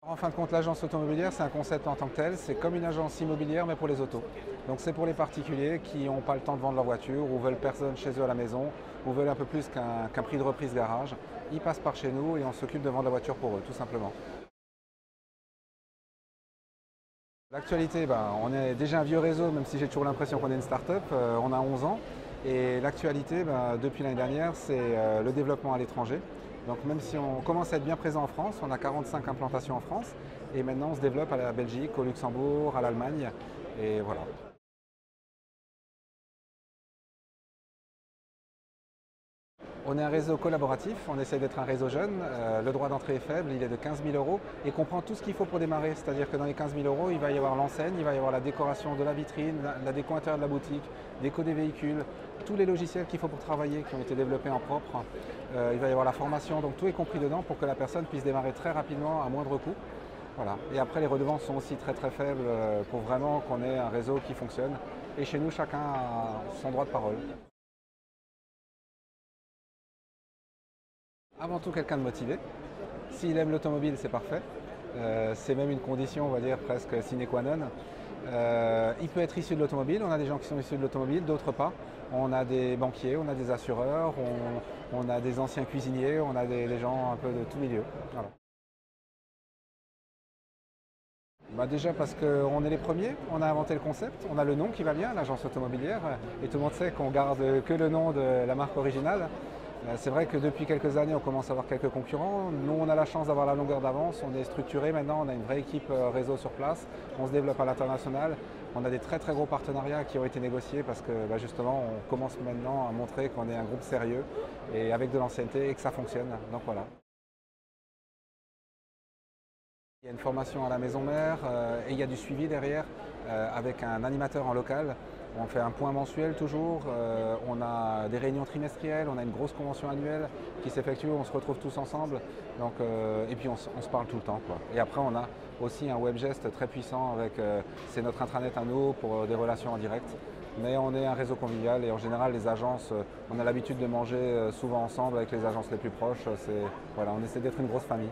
En fin de compte, l'agence automobilière, c'est un concept en tant que tel. C'est comme une agence immobilière, mais pour les autos. Donc c'est pour les particuliers qui n'ont pas le temps de vendre leur voiture, ou veulent personne chez eux à la maison, ou veulent un peu plus qu'un prix de reprise garage. Ils passent par chez nous et on s'occupe de vendre la voiture pour eux, tout simplement. L'actualité, on est déjà un vieux réseau, même si j'ai toujours l'impression qu'on est une start-up. On a 11 ans. Et l'actualité, depuis l'année dernière, c'est le développement à l'étranger. Donc même si on commence à être bien présent en France, on a 45 implantations en France. Et maintenant, on se développe à la Belgique, au Luxembourg, à l'Allemagne. Et voilà. On est un réseau collaboratif, on essaie d'être un réseau jeune. Le droit d'entrée est faible, il est de 15 000 euros et comprend tout ce qu'il faut pour démarrer. C'est-à-dire que dans les 15 000 euros, il va y avoir l'enseigne, il va y avoir la décoration de la vitrine, la déco intérieure de la boutique, déco des véhicules, tous les logiciels qu'il faut pour travailler qui ont été développés en propre. Il va y avoir la formation, donc tout est compris dedans pour que la personne puisse démarrer très rapidement à moindre coût. Voilà. Et après, les redevances sont aussi très très faibles pour vraiment qu'on ait un réseau qui fonctionne. Et chez nous, chacun a son droit de parole. Avant tout, quelqu'un de motivé. S'il aime l'automobile, c'est parfait. C'est même une condition, on va dire, presque sine qua non. Il peut être issu de l'automobile. On a des gens qui sont issus de l'automobile, d'autres pas. On a des banquiers, on a des assureurs, on a des anciens cuisiniers, on a des gens un peu de tout milieu. Voilà. Déjà parce qu'on est les premiers, on a inventé le concept, on a le nom qui va bien, l'agence automobilière, et tout le monde sait qu'on garde que le nom de la marque originale. C'est vrai que depuis quelques années, on commence à avoir quelques concurrents. Nous, on a la chance d'avoir la longueur d'avance, on est structuré maintenant, on a une vraie équipe réseau sur place, on se développe à l'international. On a des très très gros partenariats qui ont été négociés parce que justement, on commence maintenant à montrer qu'on est un groupe sérieux et avec de l'ancienneté et que ça fonctionne. Donc voilà. Il y a une formation à la maison mère et il y a du suivi derrière avec un animateur en local. On fait un point mensuel toujours, on a des réunions trimestrielles, on a une grosse convention annuelle qui s'effectue, on se retrouve tous ensemble donc, et puis on se parle tout le temps, quoi. Et après on a aussi un webgest très puissant avec, c'est notre intranet à nous pour des relations en direct. Mais on est un réseau convivial et en général les agences, on a l'habitude de manger souvent ensemble avec les agences les plus proches. Voilà, on essaie d'être une grosse famille.